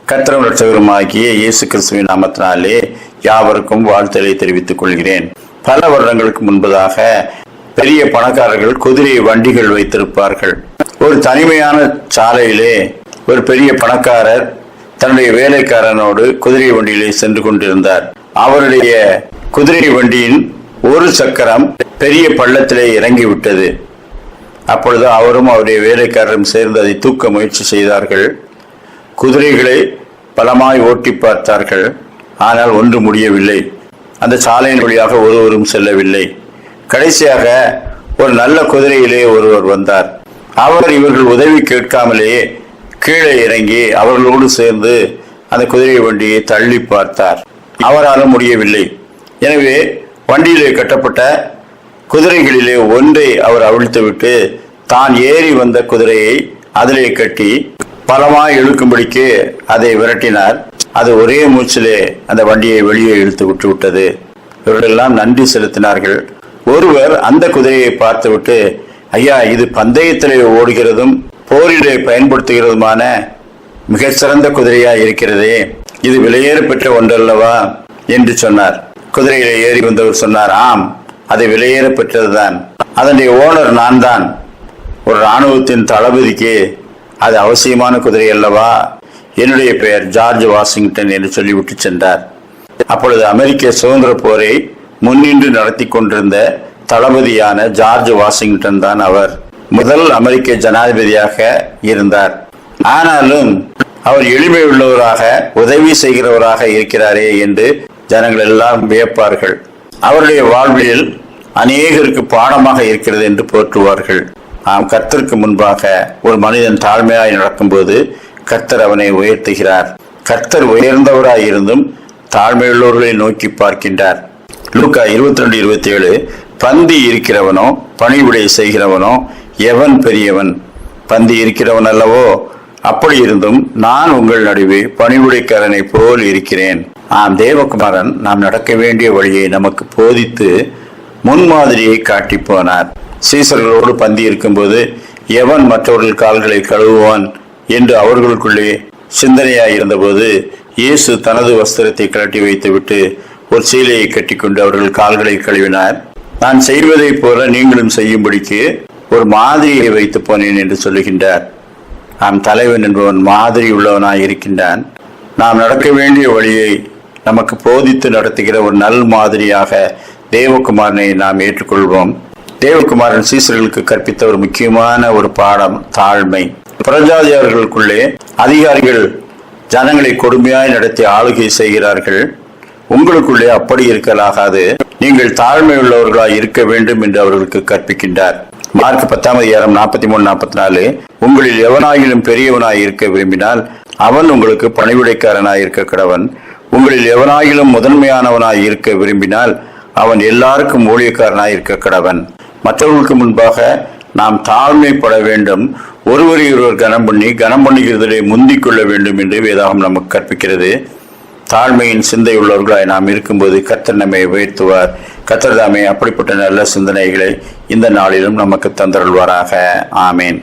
கர்த்தரும் இரட்சகருமாகிய இயேசு கிறிஸ்துவின் நாமத்தினாலே யாவருக்கும் வாழ்த்தலை தெரிவித்துக் கொள்கிறேன். பல வருடங்களுக்கு முன்பதாக பெரிய பணக்காரர்கள் குதிரை வண்டிகள் வைத்திருப்பார்கள். ஒரு தனிமையான சாலையிலே ஒரு பெரிய பணக்காரர் தன்னுடைய வேலைக்காரனோடு குதிரை வண்டியிலே சென்று கொண்டிருந்தார். அவருடைய குதிரை வண்டியின் ஒரு சக்கரம் பெரிய பள்ளத்திலே இறங்கிவிட்டது. அப்பொழுது அவரும் அவருடைய வேலைக்காரரும் சேர்ந்து அதை தூக்க முயற்சி செய்தார்கள். குதிரைகளை பலமாய் ஓட்டி பார்த்தார்கள். ஆனால் ஒன்று முடியவில்லை. அந்த சாலையின் வழியாக ஒருவரும் செல்லவில்லை. கடைசியாக ஒரு நல்ல குதிரையிலே ஒருவர் வந்தார். அவர் இவர்கள் உதவி கேட்காமலேயே கீழே இறங்கி அவர்களோடு சேர்ந்து அந்த குதிரை வண்டியை தள்ளி பார்த்தார். அவரால் முடியவில்லை. எனவே வண்டியிலே கட்டப்பட்ட குதிரைகளிலே ஒன்றை அவர் அவிழ்த்துவிட்டு தான் ஏறி வந்த குதிரையை அதிலே கட்டி பலமாய் இழுக்கும்படிக்கு அதை விரட்டினார். அது ஒரே மூச்சிலே அந்த வண்டியை வெளியே இழுத்து விட்டு விட்டது. இவர்களெல்லாம் நன்றி செலுத்தினார்கள். ஒருவர் அந்த குதிரையை பார்த்துவிட்டு, ஐயா, இது பந்தயத்திலே ஓடுகிறதும் போரிலே பயன்படுத்துகிறதுமான மிகச்சிறந்த குதிரையா இருக்கிறதே, இது விலையேற பெற்ற ஒன்றல்லவா என்று சொன்னார். குதிரையிலே ஏறி வந்தவர் சொன்னார், ஆம், அது விலையேற பெற்றதுதான். அதனுடைய ஓனர் நான் தான். ஒரு இராணுவத்தின் தளபதிக்கு அது அவசியமான குதிரை அல்லவா. என்னுடைய பெயர் ஜார்ஜ் வாஷிங்டன் என்று சொல்லிவிட்டு சென்றார். அப்பொழுது அமெரிக்க சுதந்திர போரை முன்னின்று நடத்தி கொண்டிருந்த தளபதியான ஜார்ஜ் வாஷிங்டன் தான் அவர். முதல் அமெரிக்க ஜனாதிபதியாக இருந்தார். ஆனாலும் அவர் எளிமை உள்ளவராக, உதவி செய்கிறவராக இருக்கிறாரே என்று ஜனங்கள் எல்லாம் வியப்பார்கள். அவருடைய வாழ்வில் அநேகருக்கு பாடமாக இருக்கிறது என்று போற்றுவார்கள். கர்த்தருக்கு முன்பாக ஒரு மனிதன் தாழ்மையாய் நடக்கும்போது கர்த்தர் அவனை உயர்த்துகிறார். கர்த்தர் உயர்ந்தவராய் இருந்தும் தாழ்மையுள்ளவர்களை நோக்கி பார்க்கின்றார். லூக்கா 22:27, பந்தி இருக்கிறவனோ பணிவிடை செய்கிறவனோ எவன் பெரியவன்? பந்தி இருக்கிறவன் அல்லவோ? அப்படி இருந்தும் நான் உங்கள் நடுவே பணிவிடைக்காரனை போல் இருக்கிறேன். தேவகுமாரன் நாம் நடக்க வேண்டிய வழியை நமக்கு போதித்து முன்மாதிரியை காட்டி போனார். சீசர்களோடு பந்தி இருக்கும்போது எவன் மற்றவர்கள் கால்களை கழுவுவான் என்று அவர்களுக்குள்ளே சிந்தனையாய் இருந்தபோது இயேசு தனது வஸ்திரத்தை கழட்டி வைத்துவிட்டு ஒரு சீலையை கட்டிக்கொண்டு அவர்கள் கால்களை கழுவினார். நான் செய்வதை போல நீங்களும் செய்யும்படிக்கு ஒரு மாதிரியை வைத்து போனேன் என்று சொல்லுகின்றார். தலைவன் என்பவன் மாதிரி உள்ளவனாய் இருக்கின்றான். நாம் நடக்க வேண்டிய வழியை நமக்கு போதித்து நடத்துகிற ஒரு நல் மாதிரியாக தேவகுமாரனை நாம் ஏற்றுக்கொள்வோம். தேவகுமாரன் சீசர்களுக்கு கற்பித்த ஒரு முக்கியமான ஒரு பாடம் தாழ்மை. புறஜாதியார்களுக்குள்ளே அதிகாரிகள் ஜனங்களை கொடுமையாய் நடத்தி ஆளுகை செய்கிறார்கள். உங்களுக்குள்ளே அப்படி இருக்கலாகாது. நீங்கள் தாழ்மை உள்ளவர்களாய் இருக்க வேண்டும் என்று அவர்களுக்கு கற்பிக்கின்றார். மார்க் 10:43-44, உங்களில் எவனாயிலும் பெரியவனாய் இருக்க விரும்பினால் அவன் உங்களுக்கு பணிவிடைக்காரனாய் இருக்க கடவன். உங்களில் எவனாயிலும் முதன்மையானவனாய் இருக்க விரும்பினால் அவன் எல்லாருக்கும் ஊழியக்காரனாய் இருக்க கடவன். மற்றவர்களுக்கு முன்பாக நாம் தாழ்மைப்பட வேண்டும். ஒருவரை ஒருவர் கனம் பண்ணுகிறதிலே முந்திக் கொள்ள வேண்டும் என்று வேதாகம் நமக்கு கற்பிக்கிறது. தாழ்மையின் சிந்தை உள்ளவர்களாய் நாம் இருக்கும்போது கர்த்தர் நம்மை உயர்த்துவார். கர்த்தர் தாமே அப்படிப்பட்ட நல்ல சிந்தனைகளை இந்த நாளிலும் நமக்கு தந்தருள்வாராக. ஆமேன்.